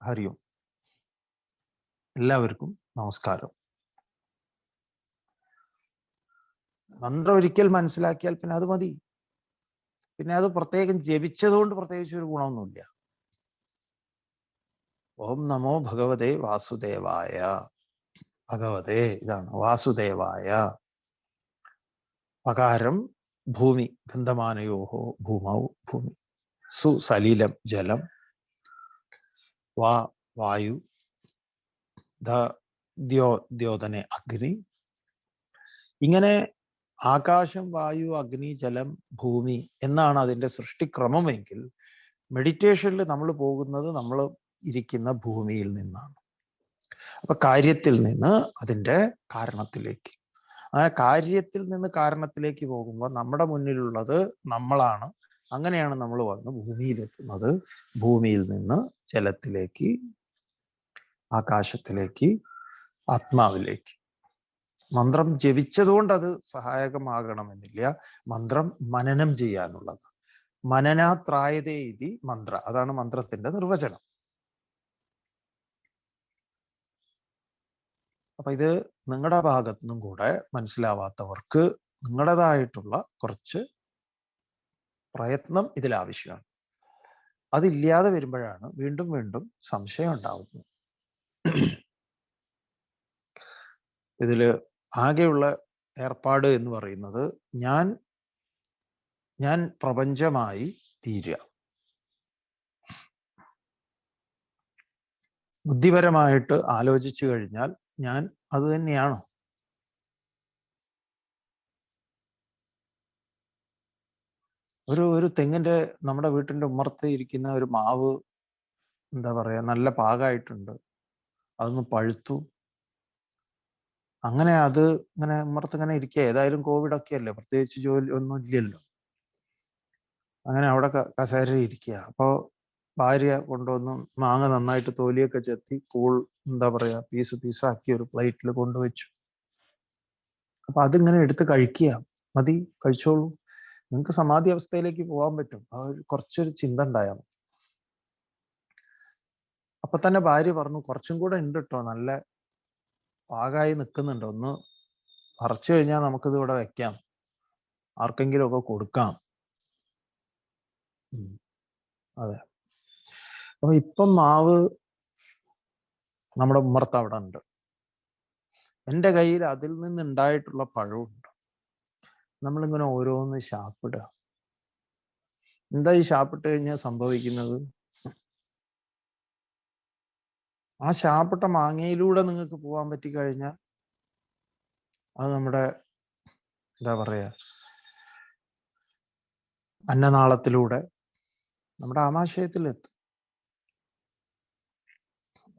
ഹരി ഓം. എല്ലാവർക്കും നമസ്കാരം. മന്ത്രം ഒരിക്കൽ മനസ്സിലാക്കിയാൽ പിന്നെ അത് മതി. പിന്നെ അത് പ്രത്യേകം ജപിച്ചതുകൊണ്ട് പ്രത്യേകിച്ച് ഒരു ഗുണമൊന്നുമില്ല. ഓം നമോ ഭഗവതേ വാസുദേവായ. ഭഗവതേ ഇതാണ് വാസുദേവായ. പകാരം ഭൂമി ഗന്ധമാനയോഹോ ഭൂമൗ ഭൂമി. സു സലീലം ജലം. വാ വായു. ദ്യോതനെ അഗ്നി. ഇങ്ങനെ ആകാശം, വായു, അഗ്നി, ജലം, ഭൂമി എന്നാണ് അതിൻ്റെ സൃഷ്ടിക്രമമെങ്കിൽ മെഡിറ്റേഷനിൽ നമ്മൾ പോകുന്നത് നമ്മൾ ഇരിക്കുന്ന ഭൂമിയിൽ നിന്നാണ്. അപ്പൊ കാര്യത്തിൽ നിന്ന് അതിൻ്റെ കാരണത്തിലേക്ക്, അങ്ങനെ കാര്യത്തിൽ നിന്ന് കാരണത്തിലേക്ക് പോകുമ്പോൾ നമ്മുടെ മുന്നിലുള്ളത് നമ്മളാണ്. അങ്ങനെയാണ് നമ്മൾ വന്ന് ഭൂമിയിലെത്തുന്നത്. ഭൂമിയിൽ നിന്ന് ജലത്തിലേക്ക്, ആകാശത്തിലേക്ക്, ആത്മാവിലേക്ക്. മന്ത്രം ജപിച്ചതുകൊണ്ട് അത് സഹായകമാകണമെന്നില്ല. മന്ത്രം മനനം ചെയ്യാനുള്ളത്. മനനാത്രായതേ ഇതി മന്ത്ര. അതാണ് മന്ത്രത്തിന്റെ നിർവചനം. അപ്പൊ ഇത് നിങ്ങളുടെ ഭാഗത്തു നിന്നും കൂടെ മനസ്സിലാവാത്തവർക്ക് നിങ്ങളുടേതായിട്ടുള്ള കുറച്ച് പ്രയത്നം ഇതിൽ ആവശ്യമാണ്. അതില്ലാതെ വരുമ്പോഴാണ് വീണ്ടും വീണ്ടും സംശയം ഉണ്ടാവുന്നത്. ഇതില് ആകെയുള്ള ഏർപ്പാട് എന്ന് പറയുന്നത് ഞാൻ പ്രപഞ്ചമായി തീരുക. ബുദ്ധിപരമായിട്ട് ആലോചിച്ചു കഴിഞ്ഞാൽ ഞാൻ അത് തന്നെയാണ്. ഒരു തെങ്ങിന്റെ, നമ്മുടെ വീട്ടിന്റെ ഉമ്മർത്ത് ഇരിക്കുന്ന ഒരു മാവ് എന്താ പറയാ, നല്ല പാകമായിട്ടുണ്ട്, അതൊന്ന് പഴുത്തു, അങ്ങനെ അത് ഇങ്ങനെ ഉമ്മർത്ത് ഇങ്ങനെ ഇരിക്കുക. ഏതായാലും കോവിഡൊക്കെ അല്ലേ, പ്രത്യേകിച്ച് ജോലി ഒന്നും ഇല്ലല്ലോ. അങ്ങനെ അവിടെ കസേരയിൽ ഇരിക്കുക. അപ്പോൾ ഭാര്യ കൊണ്ടുവന്ന് മാങ്ങ നന്നായിട്ട് തോലിയൊക്കെ ചെത്തി എന്താ പറയാ, പീസാക്കി ഒരു പ്ലേറ്റിൽ കൊണ്ടുവച്ചു. അപ്പൊ അതിങ്ങനെ എടുത്ത് കഴിക്കുക. മതി, കഴിച്ചോളൂ, നിങ്ങൾക്ക് സമാധി അവസ്ഥയിലേക്ക് പോകാൻ പറ്റും. ആ കുറച്ചൊരു ചിന്ത ഉണ്ടായാൽ മതി. അപ്പൊ തന്നെ ഭാര്യ പറഞ്ഞു, കുറച്ചും കൂടെ ഉണ്ട് കേട്ടോ, നല്ല പാകമായി നിൽക്കുന്നുണ്ട്, ഒന്ന് പറിച്ചു കഴിഞ്ഞാൽ നമുക്കിത് ഇവിടെ വെക്കാം, ആർക്കെങ്കിലും ഒക്കെ കൊടുക്കാം. അതെ. അപ്പൊ ഇപ്പം മാവ് നമ്മുടെ ഉമ്മർത്ത് അവിടെ ഉണ്ട്. എൻ്റെ കയ്യിൽ അതിൽ നിന്നുണ്ടായിട്ടുള്ള പഴമുണ്ട്. നമ്മളിങ്ങനെ ഓരോന്ന് ശാപ്പിടുക. എന്താ ഈ ശാപ്പിട്ട് കഴിഞ്ഞാൽ സംഭവിക്കുന്നത്? ആ ശാപ്പിട്ട മാങ്ങയിലൂടെ നിങ്ങൾക്ക് പോകാൻ പറ്റിക്കഴിഞ്ഞാൽ അത് നമ്മുടെ എന്താ പറയാ, അന്നനാളത്തിലൂടെ നമ്മുടെ ആമാശയത്തിലെത്തും.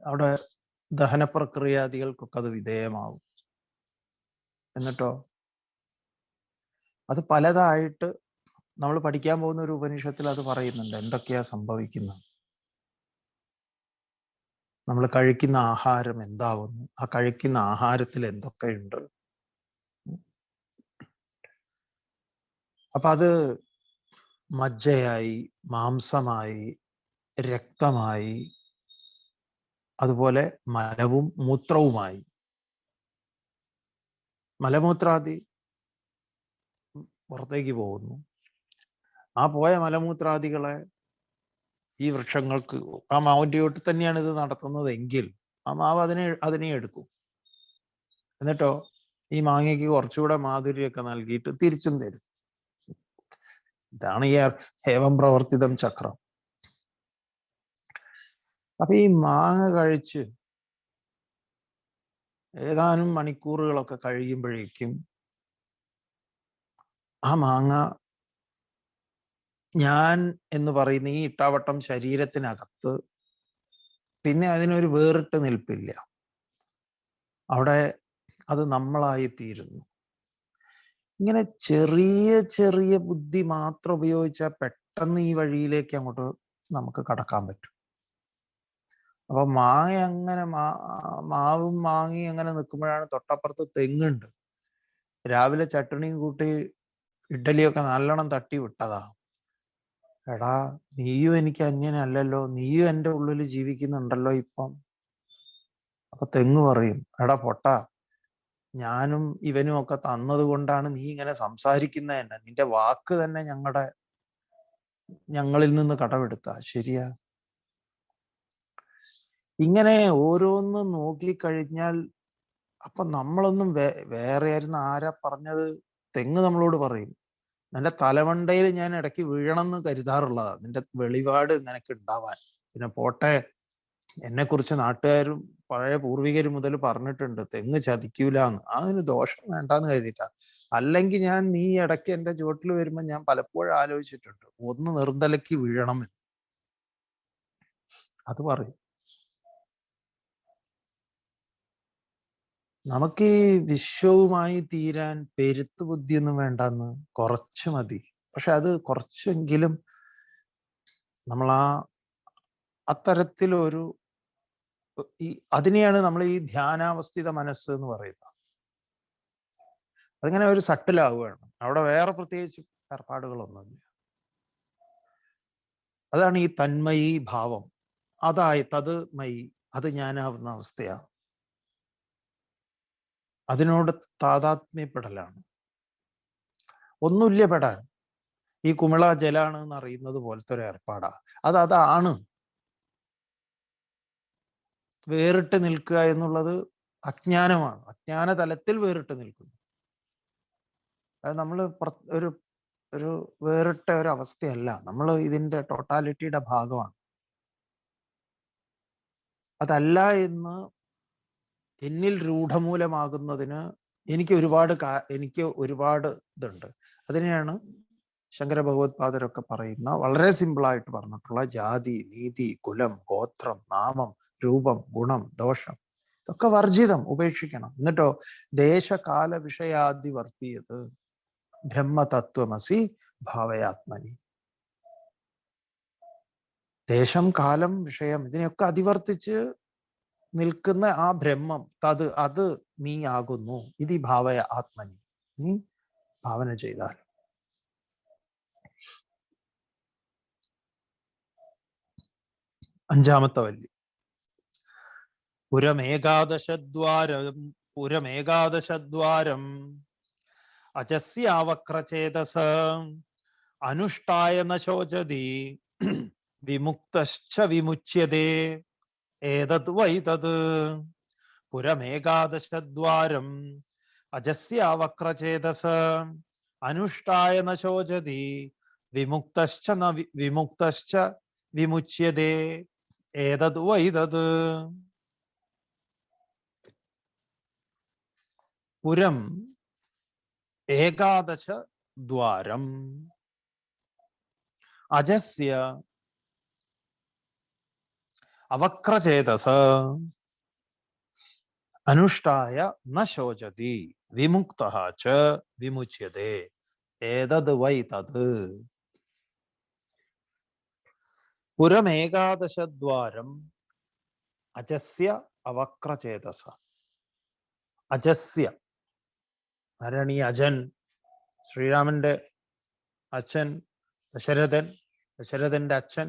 അവിടെ ദഹന പ്രക്രിയാദികൾക്കൊക്കെ അത് വിധേയമാവും. എന്നിട്ടോ അത് പലതായിട്ട് നമ്മൾ പഠിക്കാൻ പോകുന്ന ഒരു ഉപനിഷത്തിൽ അത് പറയുന്നുണ്ട്, എന്തൊക്കെയാ സംഭവിക്കുന്നത്. നമ്മൾ കഴിക്കുന്ന ആഹാരം എന്താവുന്നു, ആ കഴിക്കുന്ന ആഹാരത്തിൽ എന്തൊക്കെയുണ്ട്. അപ്പൊ അത് മജ്ജയായി, മാംസമായി, രക്തമായി, അതുപോലെ മലവും മൂത്രവുമായി. മലമൂത്രാദി പുറത്തേക്ക് പോകുന്നു. ആ പോയ മലമൂത്രാദികളെ ഈ വൃക്ഷങ്ങൾക്ക്, ആ മാവിൻ്റെ ചോട്ടിൽ തന്നെയാണ് ഇത് നടത്തുന്നത് എങ്കിൽ ആ മാവ് അതിനെ എടുക്കും. എന്നിട്ടോ ഈ മാങ്ങയ്ക്ക് കുറച്ചുകൂടെ മാധുര്യമൊക്കെ നൽകിയിട്ട് തിരിച്ചും തരും. ഇതാണ് ഈ ഏവം പ്രവർത്തിതം ചക്രം. അപ്പൊ ഈ മാങ്ങ കഴിച്ച് ഏതാനും മണിക്കൂറുകളൊക്കെ കഴിയുമ്പോഴേക്കും ആ മാങ്ങ ഞാൻ എന്ന് പറയുന്ന ഈ ഇട്ടാവട്ടം ശരീരത്തിനകത്ത് പിന്നെ അതിനൊരു വേറിട്ട് നിൽപ്പില്ല. അവിടെ അത് നമ്മളായി തീരുന്നു. ഇങ്ങനെ ചെറിയ ചെറിയ ബുദ്ധി മാത്രം ഉപയോഗിച്ചാൽ പെട്ടെന്ന് ഈ വഴിയിലേക്ക് അങ്ങോട്ട് നമുക്ക് കടക്കാൻ പറ്റും. അപ്പൊ മാങ്ങ അങ്ങനെ മാവും മാങ്ങയും അങ്ങനെ നിൽക്കുമ്പോഴാണ് തൊട്ടപ്പുറത്ത് തെങ്ങുണ്ട്. രാവിലെ ചട്ടണിയും കൂട്ടി ഇഡ്ഡലിയൊക്കെ നല്ലോണം തട്ടി വിട്ടതാ. എടാ, നീയും എനിക്ക് അന്യനല്ലല്ലോ, നീയും എൻ്റെ ഉള്ളിൽ ജീവിക്കുന്നുണ്ടല്ലോ ഇപ്പം. അപ്പൊ തെങ്ങ് പറയും, എടാ പൊട്ടാ, ഞാനും ഇവനും ഒക്കെ തന്നത് കൊണ്ടാണ് നീ ഇങ്ങനെ സംസാരിക്കുന്നത് തന്നെ. നിന്റെ വാക്ക് തന്നെ ഞങ്ങളിൽ നിന്ന് കടമെടുത്ത. ശരിയാ. ഇങ്ങനെ ഓരോന്നും നോക്കിക്കഴിഞ്ഞാൽ അപ്പൊ നമ്മളൊന്നും വേറെ ആയിരുന്നു. ആരാ പറഞ്ഞത്? തെങ്ങ് നമ്മളോട് പറയും, നിന്റെ തലമണ്ടയിൽ ഞാൻ ഇടയ്ക്ക് വീഴണം എന്ന് കരുതാറുള്ളതാ നിന്റെ വെളിപാട് നിനക്ക് ഉണ്ടാവാൻ. പിന്നെ പോട്ടെ, എന്നെ കുറിച്ച് നാട്ടുകാരും പഴയ പൂർവികർ മുതൽ പറഞ്ഞിട്ടുണ്ട്, തെങ്ങ് ചതിക്കൂലെന്ന്. അതിന് ദോഷം വേണ്ടാന്ന് കരുതിയിട്ടാ. അല്ലെങ്കിൽ നീ ഇടയ്ക്ക് എൻ്റെ ചുവട്ടിൽ വരുമ്പോൾ ഞാൻ പലപ്പോഴും ആലോചിച്ചിട്ടുണ്ട്, ഒന്ന് നിർത്തലയ്ക്ക് വീഴണമെന്ന്. അത് പറയും. നമുക്ക് ഈ വിശ്വവുമായി തീരാൻ പെരുത്ത് ബുദ്ധിയൊന്നും വേണ്ടെന്ന്, കുറച്ച് മതി. പക്ഷെ അത് കുറച്ചെങ്കിലും നമ്മൾ അത്തരത്തിലൊരു അതിനെയാണ് നമ്മൾ ഈ ധ്യാനാവസ്ഥിത മനസ്സ് എന്ന് പറയുന്നത്. അതിങ്ങനെ ഒരു സട്ടിലാവുകയാണ്. അവിടെ വേറെ പ്രത്യേകിച്ച് ഏർപ്പാടുകളൊന്നുമില്ല. അതാണ് ഈ തന്മയി ഭാവം. തത് മയി, അത് ഞാനാവുന്ന അവസ്ഥയാണ്. അതിനോട് താതാത്മ്യപ്പെടലാണ്. ഒന്നുമില്ല പെടാൻ. ഈ കുമിള ജലാണ് എന്ന് അറിയുന്നത് പോലത്തെ ഒരു ഏർപ്പാടാ. അതാണ്. വേറിട്ട് നിൽക്കുക എന്നുള്ളത് അജ്ഞാനമാണ്. അജ്ഞാന തലത്തിൽ വേറിട്ട് നിൽക്കുന്നു. അത് നമ്മൾ ഒരു വേറിട്ട ഒരു അവസ്ഥയല്ല, നമ്മൾ ഇതിന്റെ ടോട്ടാലിറ്റിയുടെ ഭാഗമാണ്. അതല്ല എന്ന് എന്നിൽ രൂഢമൂലമാകുന്നതിന് എനിക്ക് ഒരുപാട് ഇതുണ്ട്. അതിനെയാണ് ശങ്കര ഭഗവത്പാദരൊക്കെ പറയുന്ന, വളരെ സിമ്പിളായിട്ട് പറഞ്ഞിട്ടുള്ള ജാതി, നീതി, കുലം, ഗോത്രം, നാമം, രൂപം, ഗുണം, ദോഷം, ഇതൊക്കെ വർജിതം, ഉപേക്ഷിക്കണം. എന്നിട്ടോ ദേശകാല വിഷയാദിവർത്തിയത് ബ്രഹ്മതത്വമസി ഭാവയാത്മനി. ദേശം, കാലം, വിഷയം ഇതിനെയൊക്കെ അതിവർത്തിച്ച് നിൽക്കുന്ന ആ ബ്രഹ്മം, അത് നീ ആകുന്നു. ഇത് ഭാവയ ആത്മനി, നീ ഭാവന ചെയ്താൽ. അഞ്ചാമത്തെ വല്ലി, പുരമേകാദശദ്വാരം അജസ്യാവക്രചേതസ അനുഷ്ഠായ ന ശോചതി വിമുക്തശ്ച വിമുച്യതേ ഏതത് വൈ തത്. പുരമേകാദശദ്വാരം അജസ്യാവക്രചേതസ അനുഷ്ഠായ ന ശോചതി വിമുക്തശ്ച വിമുച്യതേ ഏതത് വൈ തത്. പുരം ഏകാദശ ദ്വാരം അജസ്യ അവക്രചേതസ അനുഷ്ഠായ ന ശോചതി വിമുക്തഃ ച വിമുച്യതേ ഏതത് വൈ തത്. പുരമേകാദശദ്വാരം അജസ്യ അവക്രചേതസ. അജസ്യ, ആരാണ് ഈ അജൻ? ശ്രീരാമന്റെ അച്ഛൻ ദശരഥൻ, ദശരഥന്റെ അച്ഛൻ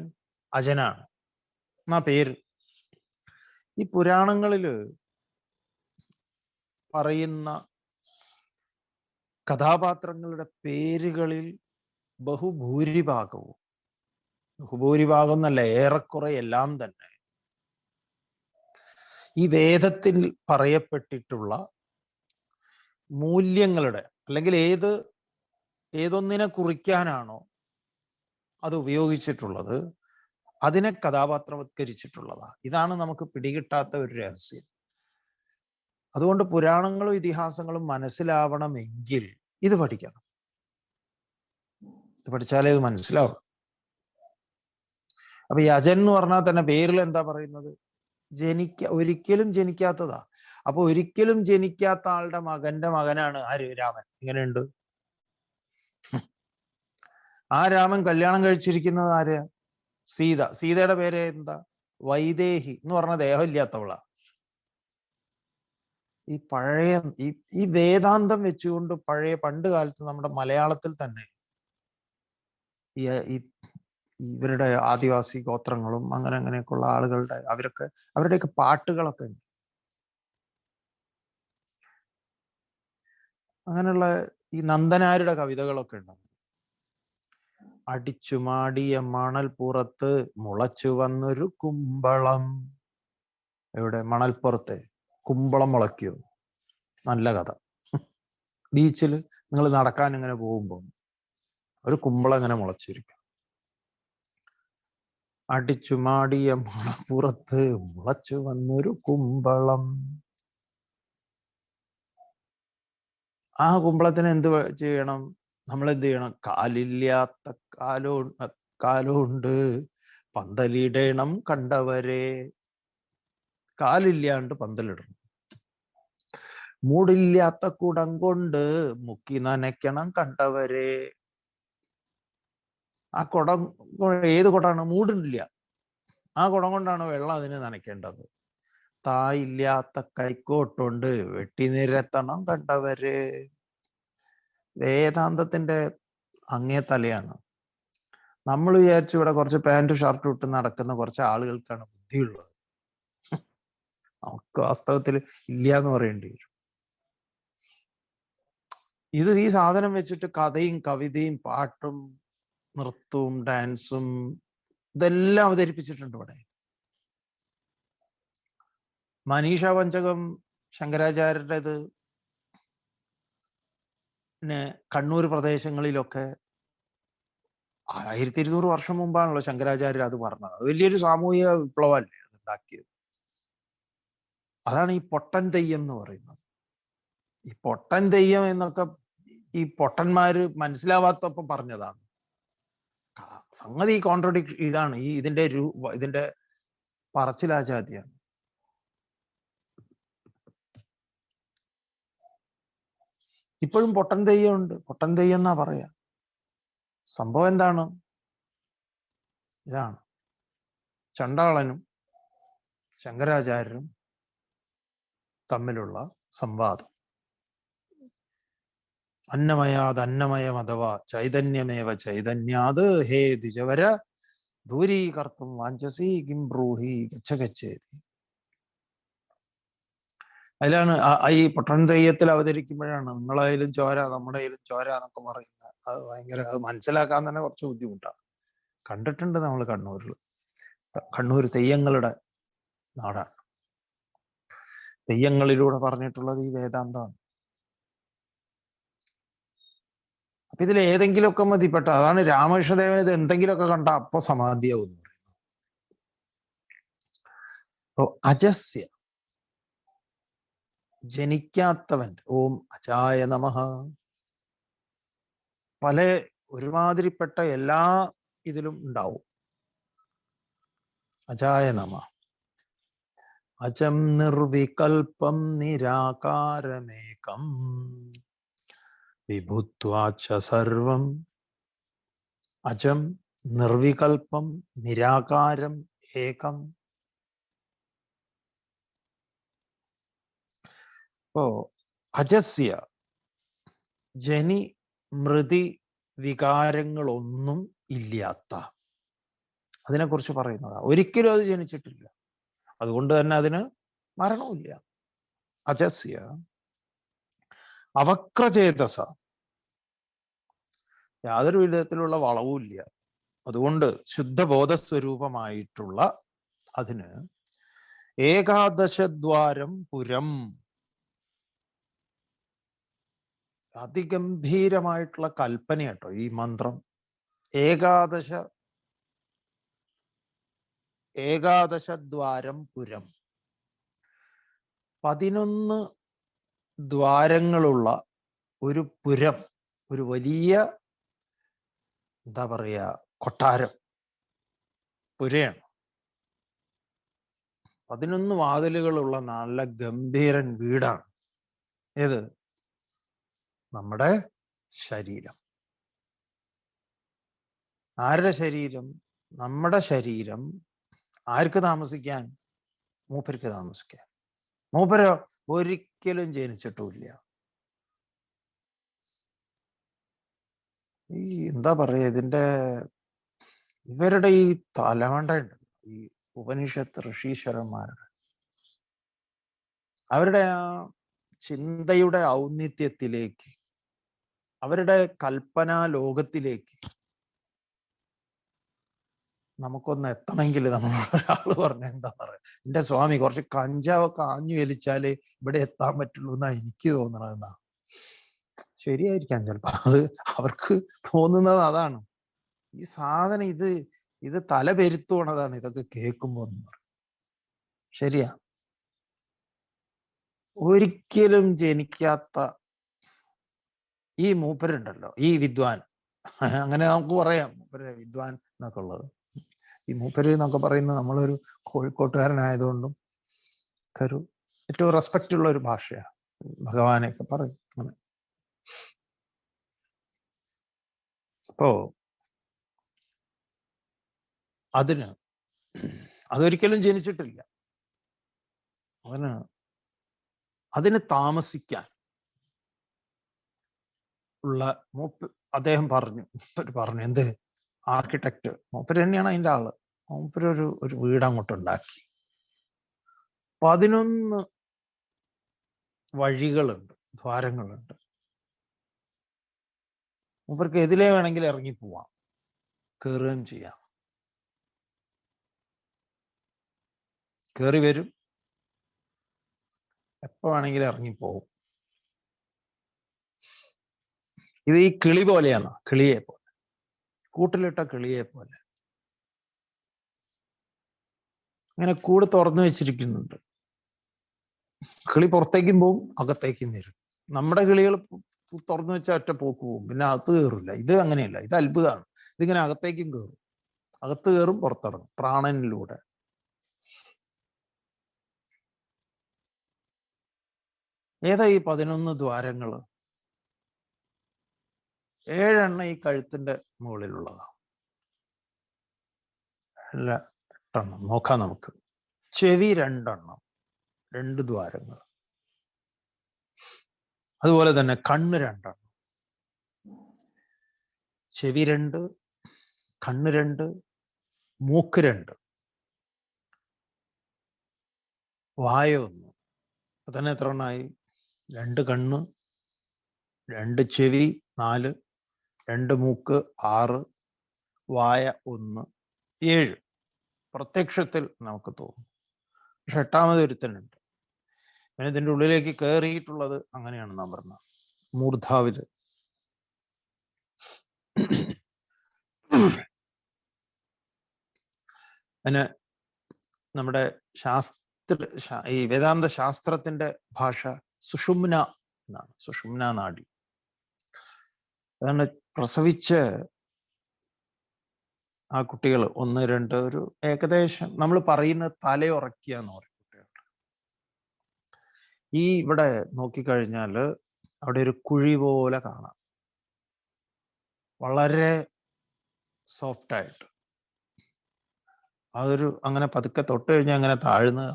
അജനാണ് ആ പേര്. ഈ പുരാണങ്ങളില് പറയുന്ന കഥാപാത്രങ്ങളുടെ പേരുകളിൽ ബഹുഭൂരിഭാഗം എന്നല്ല, ഏറെക്കുറെ എല്ലാം തന്നെ ഈ വേദത്തിൽ പറയപ്പെട്ടിട്ടുള്ള മൂല്യങ്ങളുടെ, അല്ലെങ്കിൽ ഏതൊന്നിനെ കുറിക്കാനാണോ അത് ഉപയോഗിച്ചിട്ടുള്ളത്, അതിനെ കഥാപാത്രവത്കരിച്ചിട്ടുള്ളതാ. ഇതാണ് നമുക്ക് പിടികിട്ടാത്ത ഒരു രഹസ്യം. അതുകൊണ്ട് പുരാണങ്ങളും ഇതിഹാസങ്ങളും മനസ്സിലാവണമെങ്കിൽ ഇത് പഠിക്കണം. ഇത് പഠിച്ചാലേ ഇത് മനസ്സിലാവും. അപ്പൊ ഈ അജൻ എന്ന് പറഞ്ഞാൽ തന്നെ പേരിൽ എന്താ പറയുന്നത്? ഒരിക്കലും ജനിക്കാത്തതാ. അപ്പൊ ഒരിക്കലും ജനിക്കാത്ത ആളുടെ മകന്റെ മകനാണ് ആര്? രാമൻ. ഇങ്ങനെയുണ്ട്. ആ രാമൻ കല്യാണം കഴിച്ചിരിക്കുന്നത് ആര്? സീത. സീതയുടെ പേര് എന്താ? വൈദേഹി എന്ന് പറഞ്ഞ ദേഹം ഇല്ലാത്തവളാ. ഈ പഴയ ഈ വേദാന്തം വെച്ചുകൊണ്ട് പണ്ട് കാലത്ത് നമ്മുടെ മലയാളത്തിൽ തന്നെ ഈ ഇവരുടെ ആദിവാസി ഗോത്രങ്ങളും അങ്ങനെയൊക്കെയുള്ള ആളുകളുടെ അവരുടെയൊക്കെ പാട്ടുകളൊക്കെ ഉണ്ട്. അങ്ങനെയുള്ള ഈ നന്ദനാരുടെ കവിതകളൊക്കെ ഉണ്ട്. അടിച്ചുമാടിയ മണൽ പുറത്ത് മുളച്ചു വന്നൊരു കുമ്പളം. എവിടെ? മണൽപ്പുറത്തെ കുമ്പളം മുളയ്ക്കും. നല്ല കഥ. ബീച്ചിൽ നിങ്ങൾ നടക്കാൻ ഇങ്ങനെ പോകുമ്പോൾ ഒരു കുമ്പളം ഇങ്ങനെ മുളച്ചിരിക്കും. അടിച്ചുമാടിയ മണപ്പുറത്ത് മുളച്ചു വന്നൊരു കുമ്പളം. ആ കുമ്പളത്തിന് എന്ത് ചെയ്യണം? നമ്മൾ എന്ത് ചെയ്യണം? കാലില്ലാത്ത കാലുണ്ട് പന്തലിടണം കണ്ടവരെ. കാലില്ലാണ്ട് പന്തലിടണം. മൂടില്ലാത്ത കുടം കൊണ്ട് മുക്കി നനയ്ക്കണം കണ്ടവരെ. ആ കുടം ഏത് കുടമാണ്? മൂടില്ല. ആ കുടം കൊണ്ടാണ് വെള്ളം അതിന് നനയ്ക്കേണ്ടത്. തായില്ലാത്ത കൈക്കോട്ടുണ്ട് വെട്ടി നിരത്തണം കണ്ടവര്. വേദാന്തത്തിന്റെ അങ്ങേ തലയാണ്. നമ്മൾ വിചാരിച്ചു ഇവിടെ കുറച്ച് പാൻറ് ഷർട്ട് ഇട്ട് നടക്കുന്ന കുറച്ച് ആളുകൾക്കാണ് ബുദ്ധിയുള്ളത്. നമുക്ക് വാസ്തവത്തിൽ ഇല്ല എന്ന് പറയേണ്ടി വരും. ഈ സാധനം വെച്ചിട്ട് കഥയും കവിതയും പാട്ടും നൃത്തവും ഡാൻസും ഇതെല്ലാം അവതരിപ്പിച്ചിട്ടുണ്ട് ഇവിടെ. മനീഷ പഞ്ചകം ശങ്കരാചാര്യരുടേത് പിന്നെ കണ്ണൂർ പ്രദേശങ്ങളിലൊക്കെ 1200 വർഷം മുമ്പാണല്ലോ ശങ്കരാചാര്യർ അത് പറഞ്ഞത്. അത് വലിയൊരു സാമൂഹിക വിപ്ലവമല്ലേ അത് ഉണ്ടാക്കിയത്. അതാണ് ഈ പൊട്ടൻ തെയ്യം എന്ന് പറയുന്നത്. ഈ പൊട്ടൻ തെയ്യം എന്നൊക്കെ ഈ പൊട്ടന്മാര് മനസ്സിലാവാത്തപ്പോ പറഞ്ഞതാണ്. സംഗതി കോൺട്രഡിക്ഷൻ ഇതാണ്. ഇതിന്റെ പറച്ചിലാചാദ്യാണ്. ഇപ്പോഴും പൊട്ടൻ തെയ്യം ഉണ്ട്. പൊട്ടൻ തെയ്യം എന്നാ പറയാ. സംഭവം എന്താണ്? ഇതാണ് ചണ്ടാളനും ശങ്കരാചാര്യരും തമ്മിലുള്ള സംവാദം. അന്നമയാത് അന്നമയം അഥവാ ചൈതന്യമേവ ചൈതന്യാത് ഹേ ദ്വിജവര ദൂരീകർത്തും വാഞ്ചസി കിം ബ്രൂഹി ഗച്ഛഗച്ഛേതി. അതിലാണ് ഈ പൊട്ടൻ തെയ്യത്തിൽ അവതരിക്കുമ്പോഴാണ് നിങ്ങളായാലും ചോര നമ്മുടെ കയ്യിലും ചോര എന്നൊക്കെ പറയുന്നത്. അത് അത് മനസ്സിലാക്കാൻ തന്നെ കുറച്ച് ബുദ്ധിമുട്ടാണ്. കണ്ടിട്ടുണ്ട് നമ്മൾ കണ്ണൂരിൽ. കണ്ണൂർ തെയ്യങ്ങളുടെ നാടാണ്. തെയ്യങ്ങളിലൂടെ പറഞ്ഞിട്ടുള്ളത് ഈ വേദാന്തമാണ്. അപ്പൊ ഇതിൽ ഏതെങ്കിലുമൊക്കെ മതിപ്പെട്ട അതാണ് രാമകൃഷ്ണദേവൻ ഇത് എന്തെങ്കിലുമൊക്കെ കണ്ട അപ്പൊ സമാധിയാവും എന്ന് പറയുന്നത്. അജസ്യ ജനിക്കാത്തവൻ. ഓം അജായ നമഃ. പല ഒരുമാതിരിപ്പെട്ട എല്ലാ ഇതിലും ഉണ്ടാവും. അജായ നമഃ. അജം നിർവികൽപം നിരാകാരമേകം വിഭുത്വാച്ച സർവം. അജം നിർവികൽപം നിരാകാരം ഏകം. അജസ്യ ജനി മൃതി വികാരങ്ങളൊന്നും ഇല്ലാത്ത, അതിനെക്കുറിച്ച് പറയുന്നതാ. ഒരിക്കലും അത് ജനിച്ചിട്ടില്ല, അതുകൊണ്ട് തന്നെ അതിന് മരണവുമില്ല. അജസ്യ അവക്രചേതസ, യാതൊരു വിധത്തിലുള്ള വളവുമില്ല. അതുകൊണ്ട് ശുദ്ധബോധസ്വരൂപമായിട്ടുള്ള അതിന് ഏകാദശദ്വാരം പുരം. അതിഗംഭീരമായിട്ടുള്ള കൽപ്പന കേട്ടോ ഈ മന്ത്രം. ഏകാദശദ്വാരം പുരം, 11 ദ്വാരങ്ങളുള്ള ഒരു പുരം, ഒരു വലിയ എന്താ പറയാ കൊട്ടാരം, പുരയാണ്. 11 വാതിലുകളുള്ള നല്ല ഗംഭീരൻ വീടാണ്. ഏത്? നമ്മുടെ ശരീരം. ആരുടെ ശരീരം? നമ്മുടെ ശരീരം. ആർക്ക് താമസിക്കാൻ? മൂപ്പർക്ക് താമസിക്കാൻ. മൂപ്പരോ ഒരിക്കലും ജനിച്ചിട്ടുമില്ല. ഈ എന്താ പറയാ ഇതിന്റെ ഇവരുടെ ഈ തലമണ്ട ഈ ഉപനിഷത്ത് ഋഷീശ്വരന്മാരുടെ അവരുടെ ആ ചിന്തയുടെ ഔന്നിത്യത്തിലേക്ക്, അവരുടെ കൽപ്പനാ ലോകത്തിലേക്ക് നമുക്കൊന്ന് എത്തണമെങ്കിൽ നമ്മൾ ഒരാൾ പറഞ്ഞ എന്താ പറയുക, എന്റെ സ്വാമി കുറച്ച് കഞ്ചാവൊക്കെ ആഞ്ഞു വലിച്ചാലേ ഇവിടെ എത്താൻ പറ്റുള്ളൂ എന്നാ എനിക്ക് തോന്നണതെന്നാ. ശരിയായിരിക്കാം ചിലപ്പോ, അത് അവർക്ക് തോന്നുന്നത് അതാണ്. ഈ സാധനം ഇത് തല പെരുത്തോണതാണ് ഇതൊക്കെ കേൾക്കുമ്പോ. ശരിയാ, ഒരിക്കലും ജനിക്കാത്ത ഈ മൂപ്പരുണ്ടല്ലോ, ഈ വിദ്വാൻ, അങ്ങനെ നമുക്ക് പറയാം മൂപ്പര് വിദ്വാൻ എന്നൊക്കെ ഉള്ളത്. ഈ മൂപ്പര് എന്നൊക്കെ പറയുന്നത് നമ്മളൊരു കോഴിക്കോട്ടുകാരനായതുകൊണ്ടും ഒരു ഏറ്റവും റെസ്പെക്റ്റ് ഉള്ള ഒരു ഭാഷയാണ്. ഭഗവാനെയൊക്കെ പറയും അങ്ങനെ. അപ്പോ അതൊരിക്കലും ജനിച്ചിട്ടില്ല. അതിന് താമസിക്കാൻ ഉള്ള അദ്ദേഹം പറഞ്ഞു എന്ത്, ആർക്കിടെക്ട് മൂപ്പര് തന്നെയാണ് അതിൻ്റെ ആള്. മൂപ്പര് ഒരു വീട് അങ്ങോട്ട് ഉണ്ടാക്കി. 11 വഴികളുണ്ട്, ദ്വാരങ്ങളുണ്ട്. മൂപ്പർക്ക് എതിലേ വേണമെങ്കിലും ഇറങ്ങി പോവാം, കയറുകയും ചെയ്യാം. കയറി വരും, എപ്പോ വേണമെങ്കിലും ഇറങ്ങിപ്പോവും. ഇത് ഈ കിളി പോലെയാണ്, കിളിയെ പോലെ, കൂട്ടിലിട്ട കിളിയെ പോലെ. അങ്ങനെ കൂട് തുറന്നു വെച്ചിരിക്കുന്നുണ്ട്. കിളി പുറത്തേക്കും പോവും, അകത്തേക്കും വരും. നമ്മുടെ കിളികൾ തുറന്നു വെച്ചാൽ ഒറ്റ പോക്ക് പോവും, പിന്നെ അകത്ത് കയറില്ല. ഇത് അങ്ങനെയല്ല, ഇത് അത്ഭുതമാണ്. ഇതിങ്ങനെ അകത്തേക്കും കയറും, അകത്ത് കയറും, പുറത്തിറങ്ങും പ്രാണനിലൂടെ. ഏതാ ഈ 11 ദ്വാരങ്ങള്? 7 എണ്ണം ഈ കഴുത്തിന്റെ മുകളിലുള്ളതാ. അല്ല, 8 എണ്ണം നോക്കാം നമുക്ക്. ചെവി 2 എണ്ണം, 2 ദ്വാരങ്ങൾ. അതുപോലെ തന്നെ കണ്ണ് 2 എണ്ണം. ചെവി 2, കണ്ണ് 2, മൂക്ക് 2, വായ 1. അപ്പൊ തന്നെ എത്ര എണ്ണമായി? 2 കണ്ണ്, 2 ചെവി 4, 2 മൂക്ക് 6, വായ 1, 7. പ്രത്യക്ഷത്തിൽ നമുക്ക് തോന്നും. പക്ഷെ 8ാമത് ഒരുത്തനുണ്ട്. പിന്നെ ഇതിൻ്റെ ഉള്ളിലേക്ക് കയറിയിട്ടുള്ളത് അങ്ങനെയാണ് നാം പറഞ്ഞത്, മൂർധാവില്. അതിന് നമ്മുടെ ഈ വേദാന്ത ശാസ്ത്രത്തിന്റെ ഭാഷ സുഷുമ്ന എന്നാണ്, സുഷുമ്ന നാഡി. അതാണ് പ്രസവിച്ച് ആ കുട്ടികൾ 1, 2 ഒരു ഏകദേശം നമ്മൾ പറയുന്ന തലയുറക്കുക എന്ന് പറയും കുട്ടികൾ. ഈ ഇവിടെ നോക്കിക്കഴിഞ്ഞാൽ അവിടെ ഒരു കുഴി പോലെ കാണാം, വളരെ സോഫ്റ്റ് ആയിട്ട്. അതൊരു അങ്ങനെ പതുക്കെ തൊട്ട് കഴിഞ്ഞാൽ അങ്ങനെ താഴ്ന്ന്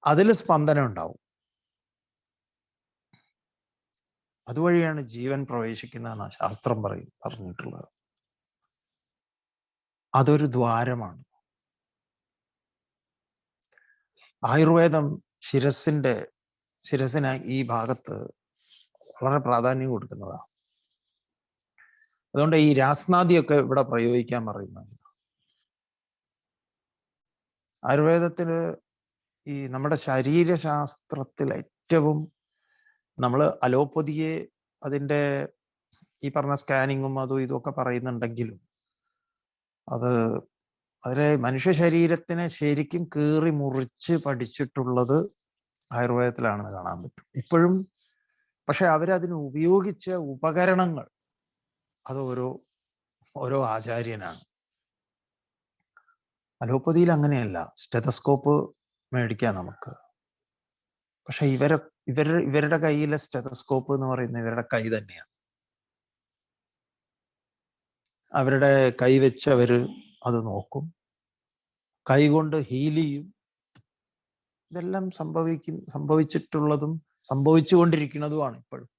അതിൽ സ്പന്ദനം ഉണ്ടാവും. അതുവഴിയാണ് ജീവൻ പ്രവേശിക്കുന്നതെന്നാണ് ശാസ്ത്രം പറഞ്ഞിട്ടുള്ളത്. അതൊരു ദ്വാരമാണ്. ആയുർവേദം ശിരസിന് ഈ ഭാഗത്ത് വളരെ പ്രാധാന്യം കൊടുക്കുന്നതാണ്. അതുകൊണ്ട് ഈ രാസ്നാദിയൊക്കെ ഇവിടെ പ്രയോഗിക്കാൻ പറയുന്നത്. ആയുർവേദത്തില് ഈ നമ്മുടെ ശരീരശാസ്ത്രത്തിൽ ഏറ്റവും നമ്മൾ അലോപ്പതിയെ അതിൻ്റെ ഈ പറഞ്ഞ സ്കാനിങ്ങും അതും ഇതൊക്കെ പറയുന്നുണ്ടെങ്കിലും അതിലെ മനുഷ്യ ശരീരത്തിനെ ശരിക്കും കീറി മുറിച്ച് പഠിച്ചിട്ടുള്ളത് ആയുർവേദത്തിലാണെന്ന് കാണാൻ പറ്റും ഇപ്പോഴും. പക്ഷെ അവരതിന് ഉപയോഗിച്ച ഉപകരണങ്ങൾ അത് ഓരോ ആചാര്യനാണ്. അലോപ്പതിയിൽ അങ്ങനെയല്ല, സ്റ്റെതസ്കോപ്പ് മേടിക്കാം നമുക്ക്. പക്ഷെ ഇവരുടെ കയ്യിലെ സ്റ്റെതസ്കോപ്പ് എന്ന് പറയുന്നത് ഇവരുടെ കൈ തന്നെയാണ്. അവരുടെ കൈ വെച്ച് അവര് അത് നോക്കും, കൈ കൊണ്ട് ഹീൽ ചെയ്യും. ഇതെല്ലാം സംഭവിച്ചിട്ടുള്ളതും സംഭവിച്ചുകൊണ്ടിരിക്കുന്നതുമാണ് ഇപ്പോഴും.